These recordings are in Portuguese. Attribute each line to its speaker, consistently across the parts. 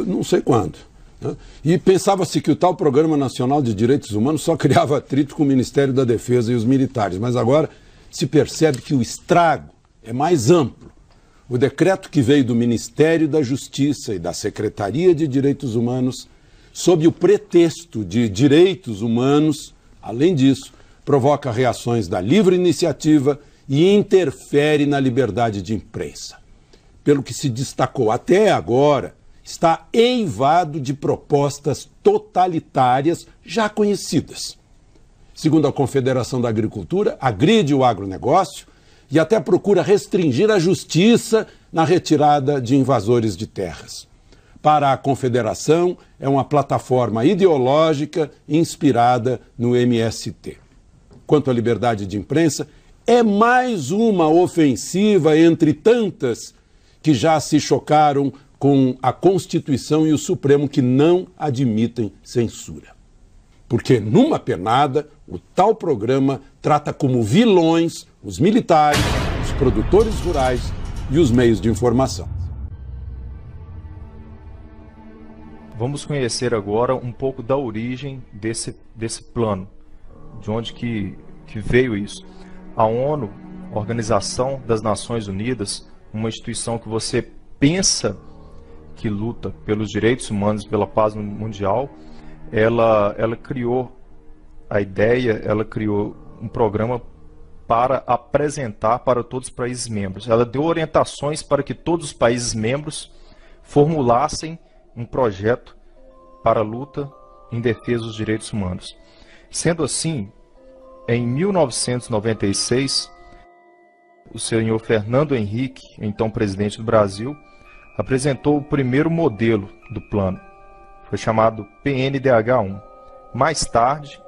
Speaker 1: não sei quando. Né? E pensava-se que o tal Programa Nacional de Direitos Humanos só criava atrito com o Ministério da Defesa e os militares, mas agora se percebe que o estrago é mais amplo. O decreto que veio do Ministério da Justiça e da Secretaria de Direitos Humanos, sob o pretexto de direitos humanos, além disso, provoca reações da livre iniciativa e interfere na liberdade de imprensa. Pelo que se destacou até agora, está eivado de propostas totalitárias já conhecidas. Segundo a Confederação da Agricultura, agride o agronegócio e até procura restringir a justiça na retirada de invasores de terras. Para a Confederação, é uma plataforma ideológica inspirada no MST. Quanto à liberdade de imprensa, é mais uma ofensiva entre tantas que já se chocaram com a Constituição e o Supremo, que não admitem censura. Porque, numa penada, o tal programa trata como vilões os militares, os produtores rurais e os meios de informação.
Speaker 2: Vamos conhecer agora um pouco da origem desse plano, de onde que veio isso. A ONU, Organização das Nações Unidas, uma instituição que você pensa que luta pelos direitos humanos e pela paz mundial, ela criou a ideia, ela criou um programa para apresentar para todos os países membros. Ela deu orientações para que todos os países membros formulassem um projeto para a luta em defesa dos direitos humanos. Sendo assim, em 1996, o senhor Fernando Henrique, então presidente do Brasil, apresentou o primeiro modelo do plano. Foi chamado PNDH-1. Mais tarde,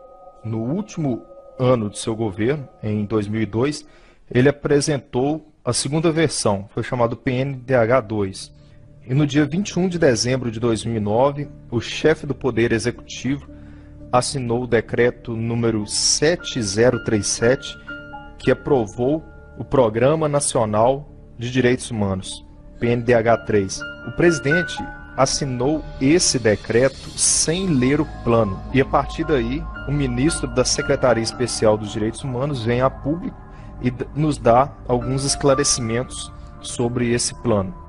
Speaker 2: no último ano de seu governo, em 2002, ele apresentou a segunda versão, foi chamado PNDH-2. E no dia 21 de dezembro de 2009, o chefe do Poder Executivo assinou o decreto número 7037, que aprovou o Programa Nacional de Direitos Humanos, PNDH-3. O presidente assinou esse decreto sem ler o plano. E a partir daí, o ministro da Secretaria Especial dos Direitos Humanos vem a público e nos dá alguns esclarecimentos sobre esse plano.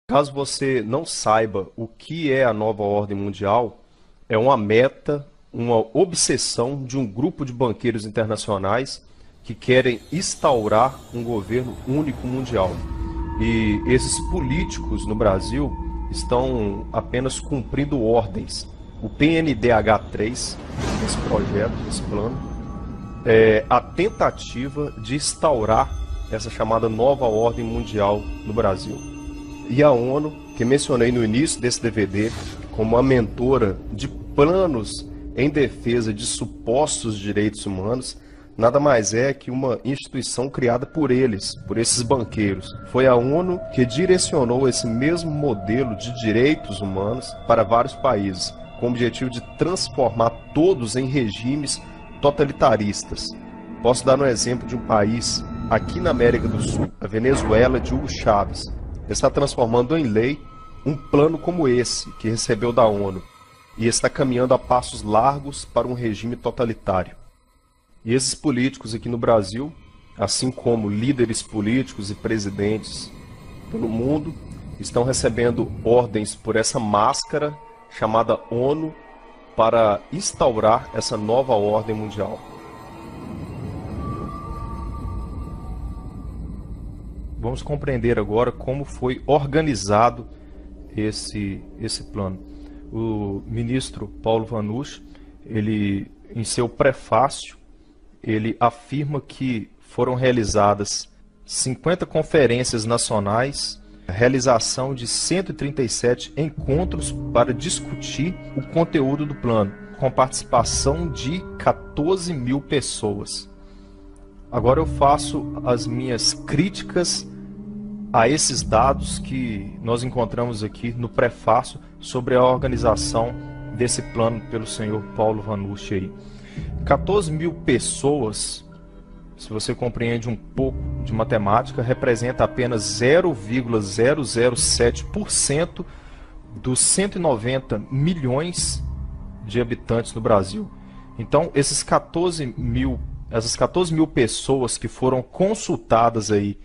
Speaker 2: Caso você não saiba o que é a nova ordem mundial, é uma meta, uma obsessão de um grupo de banqueiros internacionais que querem instaurar um governo único mundial. E esses políticos no Brasil estão apenas cumprindo ordens. O PNDH-3, esse projeto, esse plano, é a tentativa de instaurar essa chamada nova ordem mundial no Brasil. E a ONU, que mencionei no início desse DVD, como uma mentora de planos em defesa de supostos direitos humanos, nada mais é que uma instituição criada por eles, por esses banqueiros. Foi a ONU que direcionou esse mesmo modelo de direitos humanos para vários países, com o objetivo de transformar todos em regimes totalitaristas. Posso dar um exemplo de um país aqui na América do Sul, a Venezuela de Hugo Chávez. Está transformando em lei um plano como esse, que recebeu da ONU, e está caminhando a passos largos para um regime totalitário. E esses políticos aqui no Brasil, assim como líderes políticos e presidentes pelo mundo, estão recebendo ordens por essa máscara chamada ONU para instaurar essa nova ordem mundial. Vamos compreender agora como foi organizado esse plano. O ministro Paulo Vanucci, ele, em seu prefácio, ele afirma que foram realizadas 50 conferências nacionais, a realização de 137 encontros para discutir o conteúdo do plano, com participação de 14 mil pessoas. Agora eu faço as minhas críticas a esses dados que nós encontramos aqui no prefácio sobre a organização desse plano pelo senhor Paulo Vanucci aí. 14 mil pessoas se você compreende um pouco de matemática, representa apenas 0,007% dos 190 milhões de habitantes no Brasil. Então, essas 14 mil pessoas que foram consultadas aí,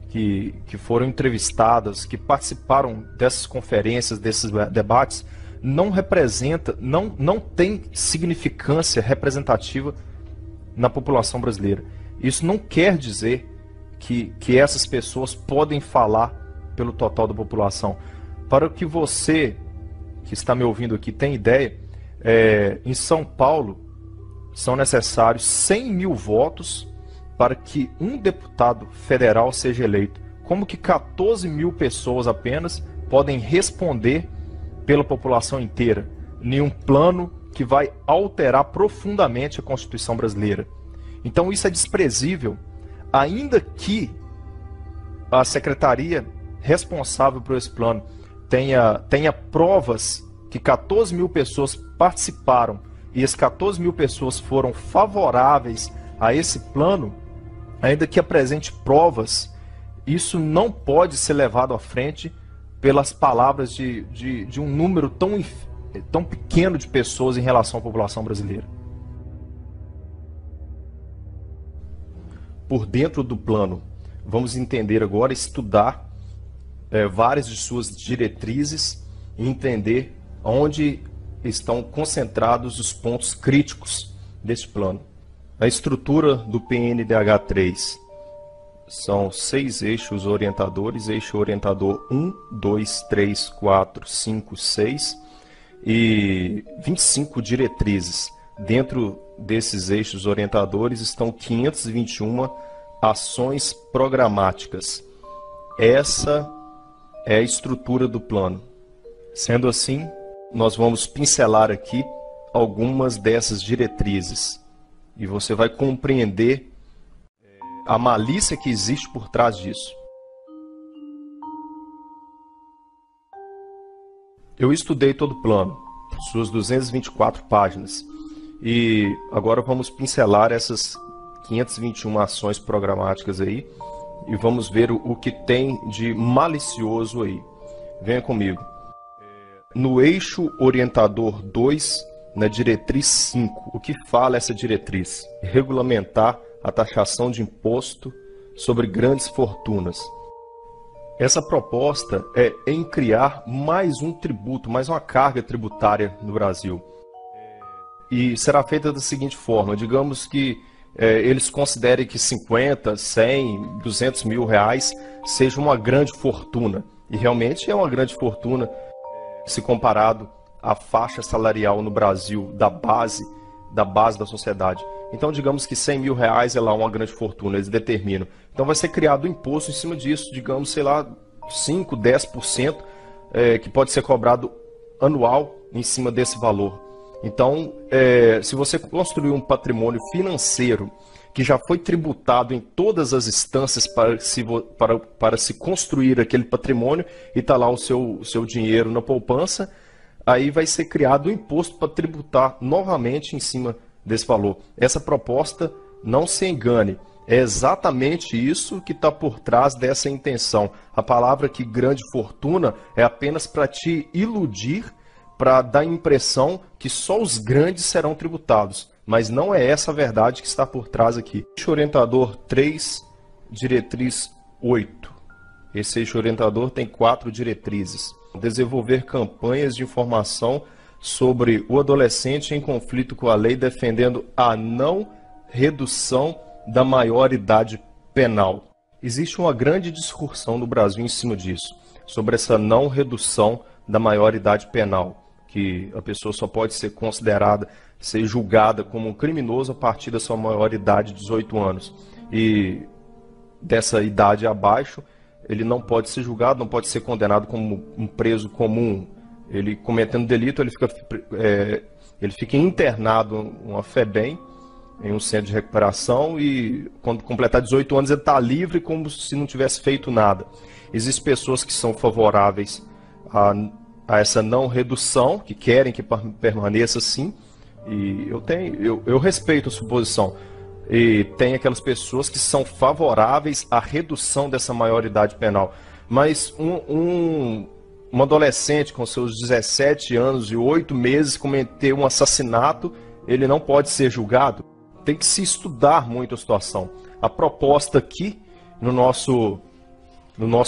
Speaker 2: que foram entrevistadas, que participaram dessas conferências, desses debates, não tem significância representativa na população brasileira. Isso não quer dizer que essas pessoas podem falar pelo total da população. Para que você, que está me ouvindo aqui, tenha ideia, em São Paulo são necessários 100 mil votos para que um deputado federal seja eleito. Como que 14 mil pessoas apenas podem responder pela população inteira em um plano que vai alterar profundamente a Constituição brasileira? Então isso é desprezível, ainda que a secretaria responsável por esse plano tenha provas que 14 mil pessoas participaram e as 14 mil pessoas foram favoráveis a esse plano, ainda que apresente provas, isso não pode ser levado à frente pelas palavras de um número tão pequeno de pessoas em relação à população brasileira. Por dentro do plano, vamos entender agora, estudar várias de suas diretrizes e entender onde estão concentrados os pontos críticos deste plano. A estrutura do PNDH3 são 6 eixos orientadores, eixo orientador 1, 2, 3, 4, 5, 6 e 25 diretrizes. Dentro desses eixos orientadores estão 521 ações programáticas. Essa é a estrutura do plano. Sendo assim, nós vamos pincelar aqui algumas dessas diretrizes e você vai compreender a malícia que existe por trás disso. Eu estudei todo o plano, suas 224 páginas, e agora vamos pincelar essas 521 ações programáticas aí e vamos ver o que tem de malicioso aí. Venha comigo. No eixo orientador 2, na diretriz 5, o que fala essa diretriz? Regulamentar a taxação de imposto sobre grandes fortunas. Essa proposta é em criar mais um tributo, mais uma carga tributária no Brasil. E será feita da seguinte forma: digamos que eles considerem que 50, 100, 200 mil reais seja uma grande fortuna. E realmente é uma grande fortuna se comparado à faixa salarial no Brasil da base da sociedade. Então digamos que 100 mil reais é lá uma grande fortuna, eles determinam. Então vai ser criado um imposto em cima disso, digamos, sei lá, 5, 10%, que pode ser cobrado anual em cima desse valor. Então, se você construir um patrimônio financeiro que já foi tributado em todas as instâncias para se construir aquele patrimônio e está lá o seu dinheiro na poupança, aí vai ser criado um imposto para tributar novamente em cima desse valor. Essa proposta, não se engane, é exatamente isso que está por trás dessa intenção. A palavra aqui, grande fortuna, é apenas para te iludir, para dar a impressão que só os grandes serão tributados. Mas não é essa a verdade que está por trás aqui. Eixo orientador 3, diretriz 8. Esse eixo orientador tem 4 diretrizes. Desenvolver campanhas de informação sobre o adolescente em conflito com a lei, defendendo a não redução da maioridade penal. Existe uma grande discussão no Brasil em cima disso, sobre essa não redução da maioridade penal, que a pessoa só pode ser considerada, ser julgada como um criminoso a partir da sua maioridade de 18 anos. E dessa idade abaixo, ele não pode ser julgado, não pode ser condenado como um preso comum. Ele cometendo delito, ele fica internado uma FEBEM, em um centro de recuperação, e quando completar 18 anos ele está livre como se não tivesse feito nada. Existem pessoas que são favoráveis a essa não redução, que querem que permaneça assim, e eu respeito a sua posição. e tem aquelas pessoas que são favoráveis à redução dessa maioridade penal. Mas um adolescente com seus 17 anos e 8 meses cometer um assassinato, ele não pode ser julgado. Tem que se estudar muito a situação. A proposta aqui, no nosso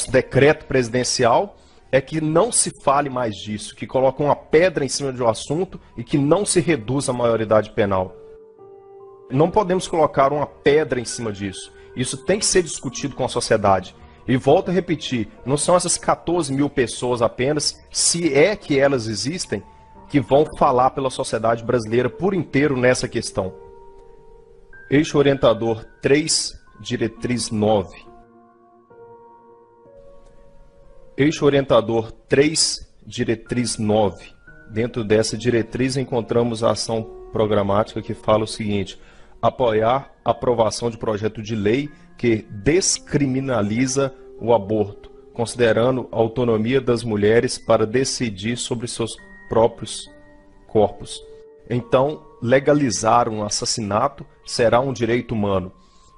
Speaker 2: decreto presidencial, é que não se fale mais disso, que coloque uma pedra em cima de um assunto e que não se reduza a maioridade penal. Não podemos colocar uma pedra em cima disso. Isso tem que ser discutido com a sociedade. E volto a repetir, não são essas 14 mil pessoas apenas, se é que elas existem, que vão falar pela sociedade brasileira por inteiro nessa questão. Eixo orientador 3, diretriz 9. Eixo orientador 3, diretriz 9. Dentro dessa diretriz encontramos a ação programática que fala o seguinte: apoiar a aprovação de projeto de lei que descriminaliza o aborto, considerando a autonomia das mulheres para decidir sobre seus próprios corpos. Então, legalizar um assassinato será um direito humano.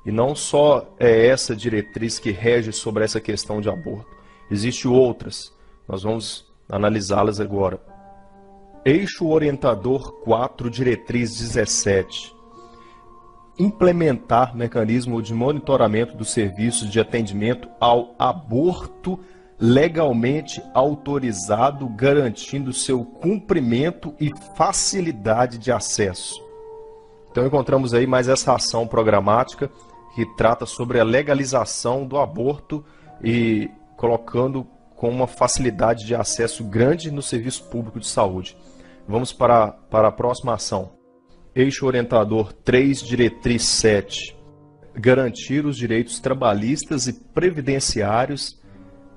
Speaker 2: E não só é essa diretriz que rege sobre essa questão de aborto. Existem outras. Nós vamos analisá-las agora. Eixo orientador 4, diretriz 17. Implementar mecanismo de monitoramento dos serviços de atendimento ao aborto legalmente autorizado, garantindo seu cumprimento e facilidade de acesso. Então encontramos aí mais essa ação programática que trata sobre a legalização do aborto e colocando com uma facilidade de acesso grande no serviço público de saúde. Vamos para a próxima ação. Eixo orientador 3, diretriz 7. Garantir os direitos trabalhistas e previdenciários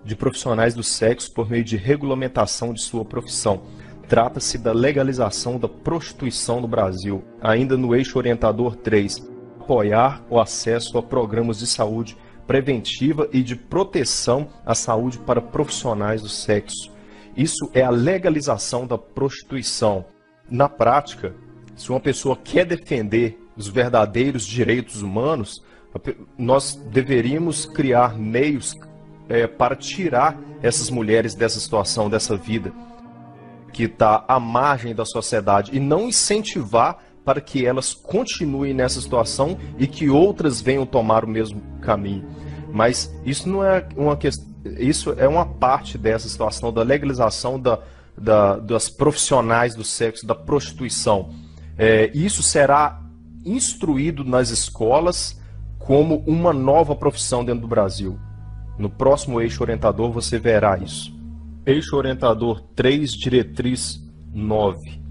Speaker 2: de profissionais do sexo por meio de regulamentação de sua profissão. Trata-se da legalização da prostituição no Brasil. Ainda no eixo orientador 3. Apoiar o acesso a programas de saúde preventiva e de proteção à saúde para profissionais do sexo. Isso é a legalização da prostituição. Na prática, se uma pessoa quer defender os verdadeiros direitos humanos, nós deveríamos criar meios para tirar essas mulheres dessa situação, dessa vida que está à margem da sociedade e não incentivar para que elas continuem nessa situação e que outras venham tomar o mesmo caminho. Mas isso não é uma questão, isso é uma parte dessa situação da legalização das profissionais do sexo, da prostituição. Isso será instruído nas escolas como uma nova profissão dentro do Brasil. No próximo eixo orientador você verá isso. Eixo orientador 3, diretriz 9.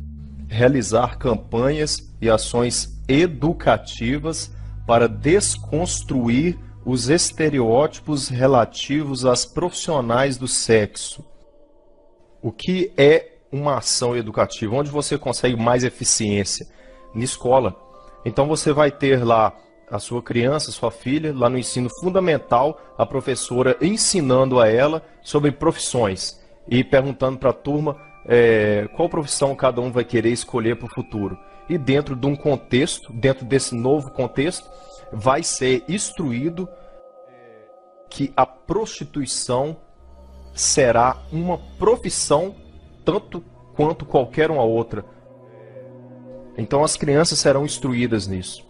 Speaker 2: Realizar campanhas e ações educativas para desconstruir os estereótipos relativos às profissionais do sexo. O que é uma ação educativa? Onde você consegue mais eficiência? Na escola. Então você vai ter lá a sua criança, sua filha, lá no ensino fundamental, a professora ensinando a ela sobre profissões e perguntando para a turma qual profissão cada um vai querer escolher para o futuro. E dentro de um contexto, dentro desse novo contexto, vai ser instruído que a prostituição será uma profissão tanto quanto qualquer uma outra. Então as crianças serão instruídas nisso.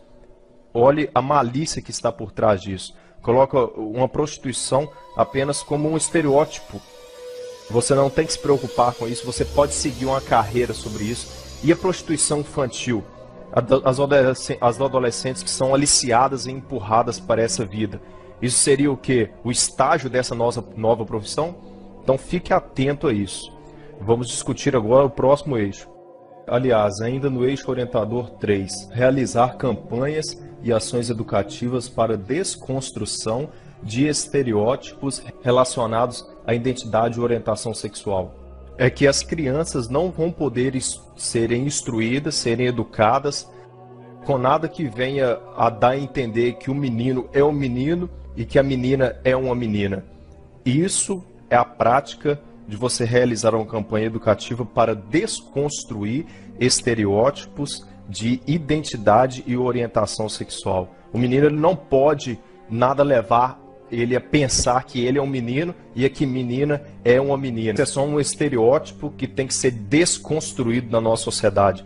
Speaker 2: Olhe a malícia que está por trás disso. Coloca uma prostituição apenas como um estereótipo. Você não tem que se preocupar com isso, você pode seguir uma carreira sobre isso. E a prostituição infantil? As adolescentes que são aliciadas e empurradas para essa vida. Isso seria o quê? O estágio dessa nova profissão? Então fique atento a isso. Vamos discutir agora o próximo eixo. Aliás, ainda no eixo orientador 3, realizar campanhas e ações educativas para desconstrução de estereótipos relacionados à identidade e orientação sexual. É que as crianças não vão poder serem instruídas, serem educadas, com nada que venha a dar a entender que o menino é um menino e que a menina é uma menina. Isso é a prática de você realizar uma campanha educativa para desconstruir estereótipos de identidade e orientação sexual. O menino ele não pode nada levar ele a pensar que ele é um menino e que menina é uma menina. Isso é só um estereótipo que tem que ser desconstruído na nossa sociedade.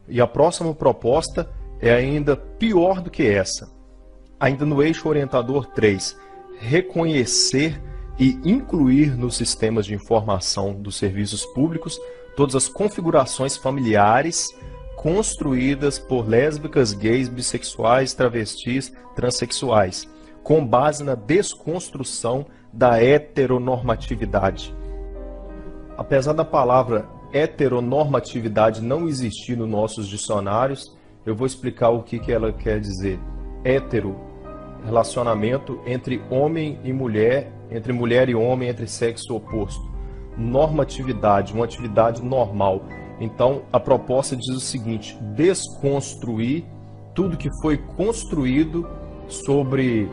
Speaker 2: E a próxima proposta é ainda pior do que essa. Ainda no eixo orientador 3, reconhecer e incluir nos sistemas de informação dos serviços públicos todas as configurações familiares construídas por lésbicas, gays, bissexuais, travestis, transexuais, com base na desconstrução da heteronormatividade. Apesar da palavra heteronormatividade não existir nos nossos dicionários, eu vou explicar o que ela quer dizer. Hétero, relacionamento entre homem e mulher, entre mulher e homem, entre sexo oposto. Normatividade, uma atividade normal. Então, a proposta diz o seguinte: desconstruir tudo que foi construído sobre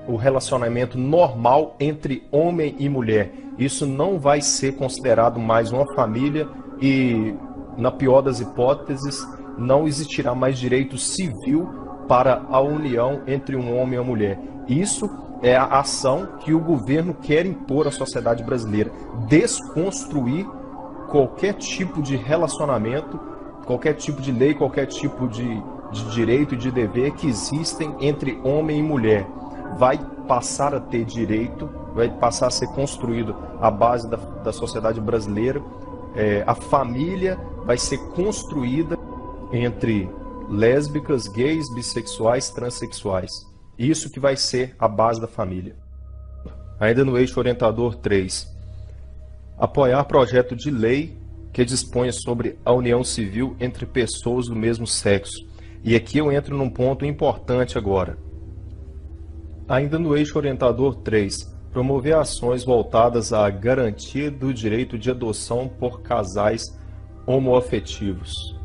Speaker 2: o relacionamento normal entre homem e mulher. Isso não vai ser considerado mais uma família e, na pior das hipóteses, não existirá mais direito civil para a união entre um homem e uma mulher. Isso é a ação que o governo quer impor à sociedade brasileira. Desconstruir qualquer tipo de relacionamento, qualquer tipo de lei, qualquer tipo de direito e de dever que existem entre homem e mulher. Vai passar a ter direito, vai passar a ser construído à base da sociedade brasileira. A família vai ser construída entre lésbicas, gays, bissexuais, transexuais. Isso que vai ser a base da família. Ainda no eixo orientador 3, apoiar projeto de lei que disponha sobre a união civil entre pessoas do mesmo sexo. E aqui eu entro num ponto importante agora. Ainda no eixo orientador 3, promover ações voltadas à garantia do direito de adoção por casais homoafetivos.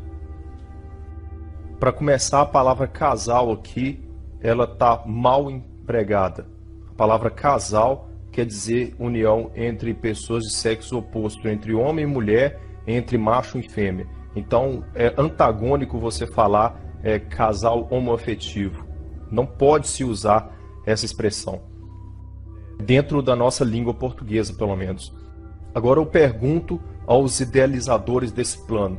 Speaker 2: Para começar, a palavra casal aqui, ela está mal empregada. A palavra casal quer dizer união entre pessoas de sexo oposto, entre homem e mulher, entre macho e fêmea. Então, é antagônico você falar casal homoafetivo. Não pode se usar essa expressão, dentro da nossa língua portuguesa, pelo menos. Agora eu pergunto aos idealizadores desse plano.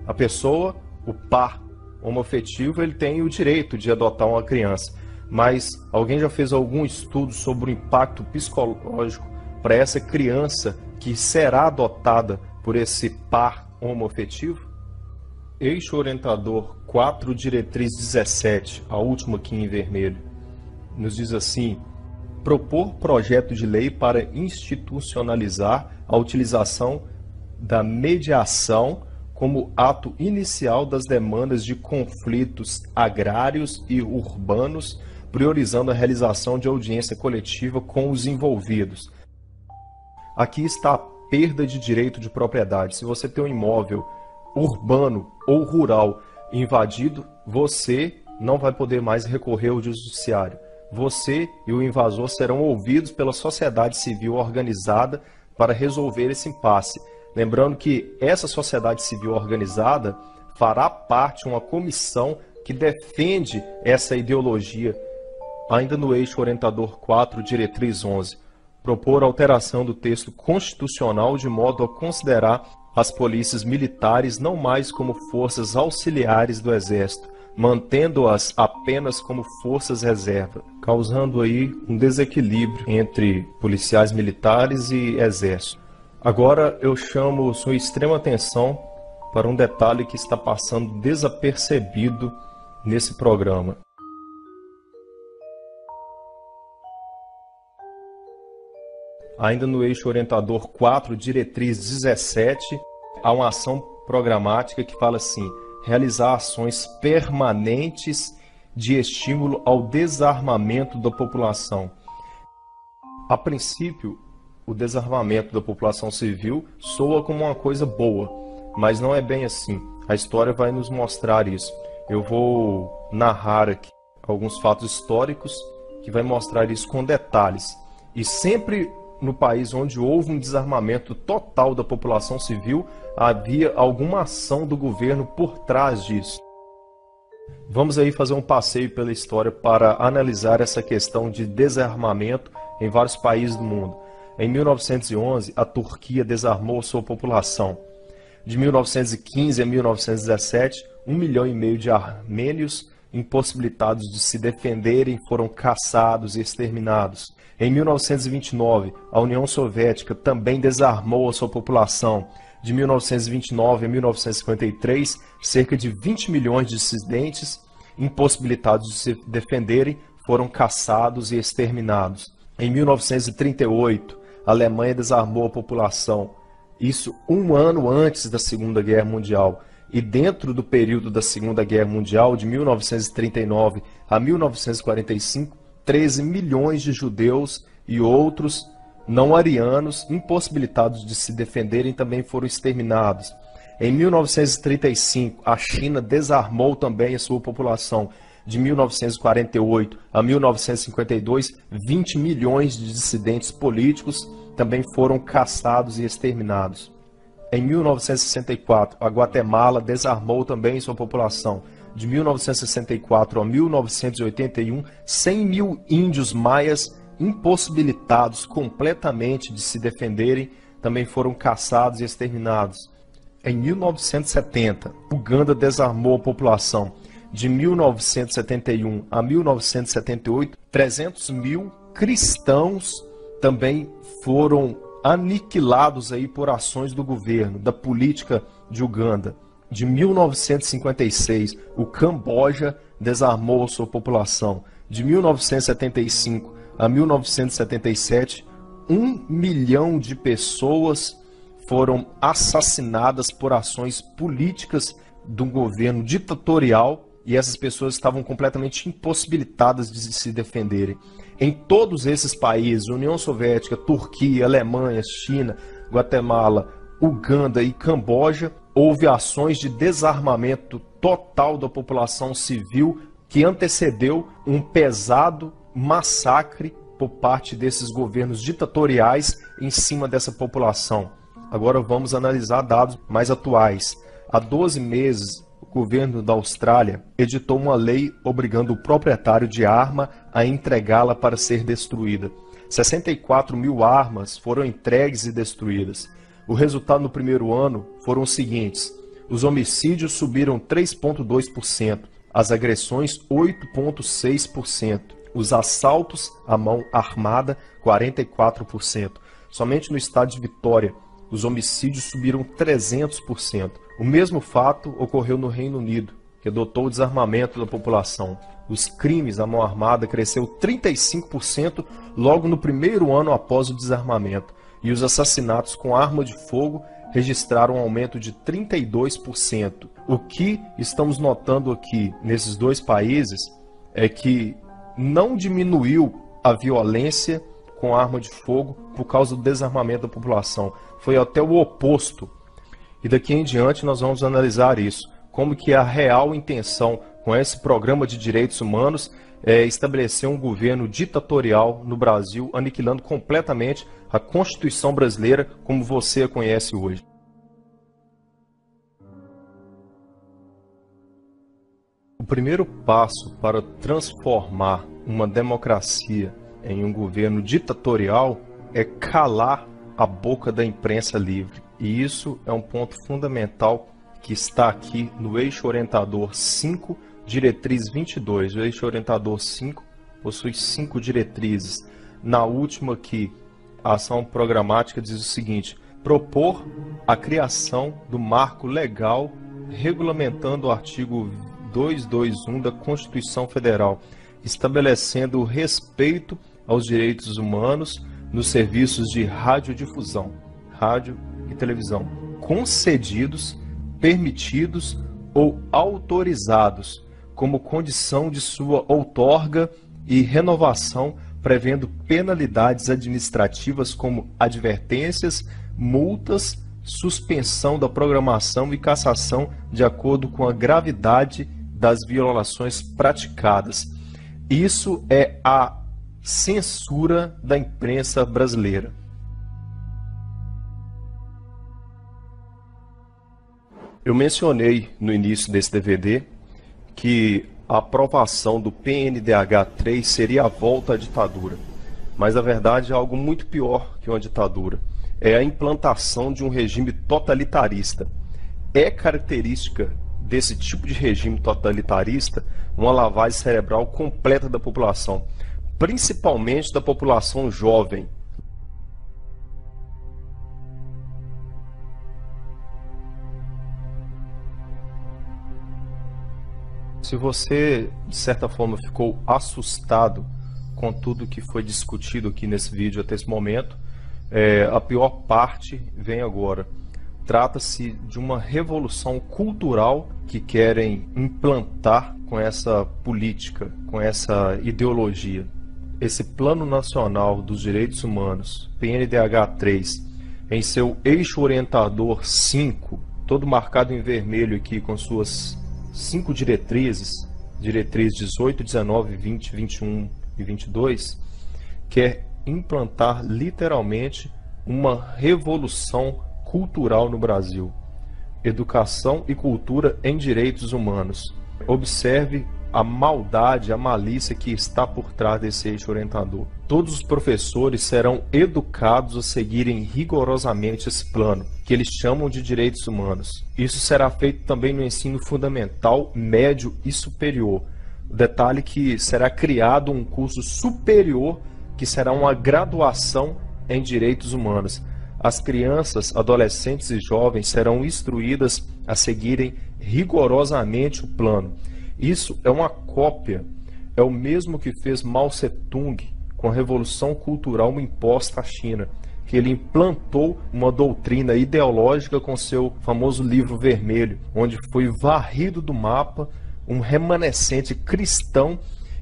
Speaker 2: A pessoa, o par homoafetivo, ele tem o direito de adotar uma criança, mas alguém já fez algum estudo sobre o impacto psicológico para essa criança que será adotada por esse par homoafetivo? Eixo orientador 4, diretriz 17, a última aqui em vermelho, nos diz assim: propor projeto de lei para institucionalizar a utilização da mediação como ato inicial das demandas de conflitos agrários e urbanos, priorizando a realização de audiência coletiva com os envolvidos. Aqui está a perda de direito de propriedade. Se você tem um imóvel urbano ou rural invadido, você não vai poder mais recorrer ao judiciário. Você e o invasor serão ouvidos pela sociedade civil organizada para resolver esse impasse. Lembrando que essa sociedade civil organizada fará parte de uma comissão que defende essa ideologia. Ainda no eixo orientador 4, diretriz 11, propor alteração do texto constitucional de modo a considerar as polícias militares não mais como forças auxiliares do Exército, mantendo-as apenas como forças reserva, causando aí um desequilíbrio entre policiais militares e Exército. Agora eu chamo sua extrema atenção para um detalhe que está passando desapercebido nesse programa. Ainda no eixo orientador 4, diretriz 17, há uma ação programática que fala assim: realizar ações permanentes de estímulo ao desarmamento da população. A princípio, o desarmamento da população civil soa como uma coisa boa, mas não é bem assim. A história vai nos mostrar isso. Eu vou narrar aqui alguns fatos históricos que vai mostrar isso com detalhes. E sempre no país onde houve um desarmamento total da população civil, havia alguma ação do governo por trás disso. Vamos aí fazer um passeio pela história para analisar essa questão de desarmamento em vários países do mundo. Em 1911, a Turquia desarmou sua população. De 1915 a 1917, 1,5 milhão de armênios impossibilitados de se defenderem foram caçados e exterminados. Em 1929, a União Soviética também desarmou a sua população. De 1929 a 1953, cerca de 20 milhões de dissidentes impossibilitados de se defenderem foram caçados e exterminados. Em 1938, a Alemanha desarmou a população. Isso um ano antes da Segunda Guerra Mundial. E dentro do período da Segunda Guerra Mundial, de 1939 a 1945, 13 milhões de judeus e outros não-arianos impossibilitados de se defenderem também foram exterminados. Em 1935, a China desarmou também a sua população. De 1948 a 1952, 20 milhões de dissidentes políticos também foram caçados e exterminados. Em 1964, a Guatemala desarmou também sua população. De 1964 a 1981, 100 mil índios maias impossibilitados completamente de se defenderem também foram caçados e exterminados. Em 1970, Uganda desarmou a população. De 1971 a 1978, 300 mil cristãos também foram aniquilados aí por ações do governo, da política de Uganda. De 1956, o Camboja desarmou a sua população. De 1975 a 1977, 1 milhão de pessoas foram assassinadas por ações políticas do governo ditatorial, e essas pessoas estavam completamente impossibilitadas de se defenderem. Em todos esses países, União Soviética, Turquia, Alemanha, China, Guatemala, Uganda e Camboja, houve ações de desarmamento total da população civil que antecedeu um pesado massacre por parte desses governos ditatoriais em cima dessa população. Agora vamos analisar dados mais atuais. Há 12 meses, o governo da Austrália editou uma lei obrigando o proprietário de arma a entregá-la para ser destruída. 64 mil armas foram entregues e destruídas. O resultado no primeiro ano foram os seguintes: os homicídios subiram 3,2%, as agressões 8,6%, os assaltos à mão armada 44%. Somente no estado de Vitória, os homicídios subiram 300%. O mesmo fato ocorreu no Reino Unido, que adotou o desarmamento da população. Os crimes à mão armada cresceu 35% logo no primeiro ano após o desarmamento. E os assassinatos com arma de fogo registraram um aumento de 32%. O que estamos notando aqui nesses dois países é que não diminuiu a violência com arma de fogo por causa do desarmamento da população. Foi até o oposto. E daqui em diante nós vamos analisar isso. Como que a real intenção com esse programa de direitos humanos é estabelecer um governo ditatorial no Brasil, aniquilando completamente a Constituição brasileira como você a conhece hoje. O primeiro passo para transformar uma democracia em um governo ditatorial é calar a boca da imprensa livre. E isso é um ponto fundamental que está aqui no Eixo Orientador 5, Diretriz 22. O Eixo Orientador 5 possui 5 diretrizes. Na última aqui, a ação programática diz o seguinte: propor a criação do marco legal regulamentando o artigo 221 da Constituição Federal, estabelecendo o respeito aos direitos humanos nos serviços de radiodifusão, rádio e televisão, concedidos, permitidos ou autorizados, como condição de sua outorga e renovação, prevendo penalidades administrativas como advertências, multas, suspensão da programação e cassação de acordo com a gravidade das violações praticadas. Isso é a censura da imprensa brasileira. Eu mencionei no início desse DVD que a aprovação do PNDH3 seria a volta à ditadura. Mas, na verdade, é algo muito pior que uma ditadura. É a implantação de um regime totalitarista. É característica desse tipo de regime totalitarista uma lavagem cerebral completa da população, principalmente da população jovem. Se você, de certa forma, ficou assustado com tudo que foi discutido aqui nesse vídeo até esse momento, a pior parte vem agora. Trata-se de uma revolução cultural que querem implantar com essa política, com essa ideologia. Esse Plano Nacional dos Direitos Humanos, PNDH3, em seu eixo orientador 5, todo marcado em vermelho aqui com suas 5 diretrizes, diretriz 18, 19, 20, 21 e 22, quer implantar literalmente uma revolução cultural no Brasil. Educação e cultura em direitos humanos. Observe a maldade, a malícia que está por trás desse eixo orientador. Todos os professores serão educados a seguirem rigorosamente esse plano, que eles chamam de direitos humanos. Isso será feito também no ensino fundamental, médio e superior. O detalhe que será criado um curso superior, que será uma graduação em direitos humanos. As crianças, adolescentes e jovens serão instruídas a seguirem rigorosamente o plano. Isso é uma cópia, é o mesmo que fez Mao Tse-tung com a Revolução Cultural imposta à China, que ele implantou uma doutrina ideológica com seu famoso livro vermelho, onde foi varrido do mapa um remanescente cristão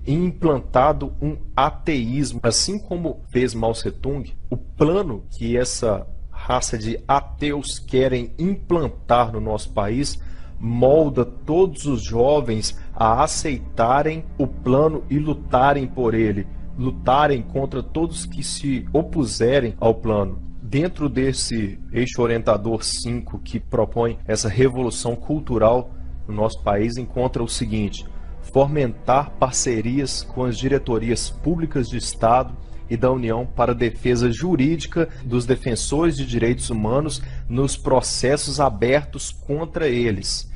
Speaker 2: e implantado um ateísmo. Assim como fez Mao Tse-tung, o plano que essa raça de ateus querem implantar no nosso país molda todos os jovens a aceitarem o plano e lutarem por ele, lutarem contra todos que se opuserem ao plano. Dentro desse eixo orientador 5 que propõe essa revolução cultural no nosso país, encontra o seguinte: fomentar parcerias com as diretorias públicas de Estado e da União para a defesa jurídica dos defensores de direitos humanos nos processos abertos contra eles.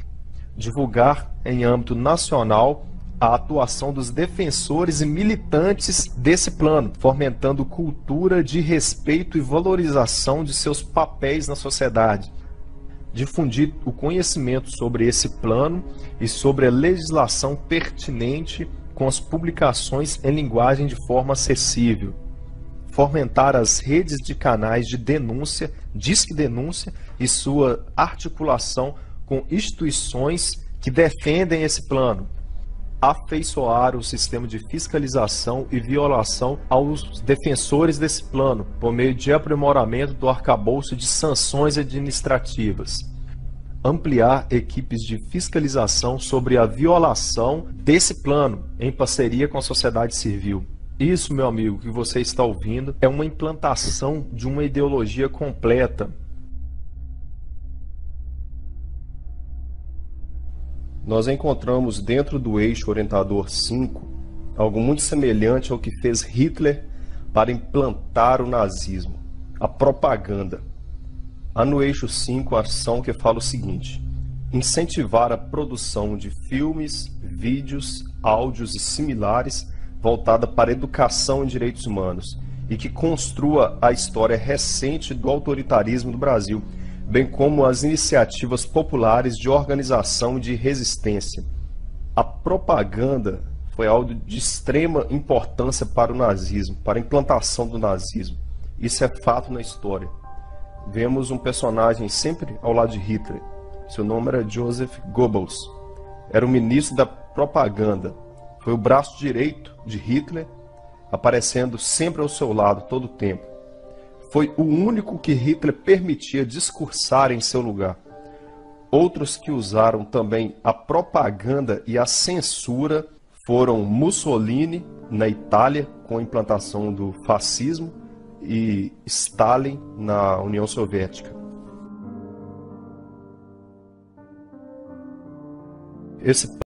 Speaker 2: Divulgar em âmbito nacional a atuação dos defensores e militantes desse plano, fomentando cultura de respeito e valorização de seus papéis na sociedade. Difundir o conhecimento sobre esse plano e sobre a legislação pertinente com as publicações em linguagem de forma acessível. Fomentar as redes de canais de denúncia, Disque Denúncia, e sua articulação com instituições que defendem esse plano. Afeiçoar o sistema de fiscalização e violação aos defensores desse plano, por meio de aprimoramento do arcabouço de sanções administrativas. Ampliar equipes de fiscalização sobre a violação desse plano, em parceria com a sociedade civil. Isso, meu amigo, que você está ouvindo, é uma implantação de uma ideologia completa. Nós encontramos dentro do eixo orientador 5 algo muito semelhante ao que fez Hitler para implantar o nazismo, a propaganda. Há no eixo 5 a ação que fala o seguinte: incentivar a produção de filmes, vídeos, áudios e similares voltada para a educação em direitos humanos e que construa a história recente do autoritarismo do Brasil, bem como as iniciativas populares de organização e de resistência. A propaganda foi algo de extrema importância para o nazismo, para a implantação do nazismo. Isso é fato na história. Vemos um personagem sempre ao lado de Hitler. Seu nome era Joseph Goebbels. Era o ministro da propaganda. Foi o braço direito de Hitler, aparecendo sempre ao seu lado todo o tempo. Foi o único que Hitler permitia discursar em seu lugar. Outros que usaram também a propaganda e a censura foram Mussolini, na Itália, com a implantação do fascismo, e Stalin, na União Soviética. esse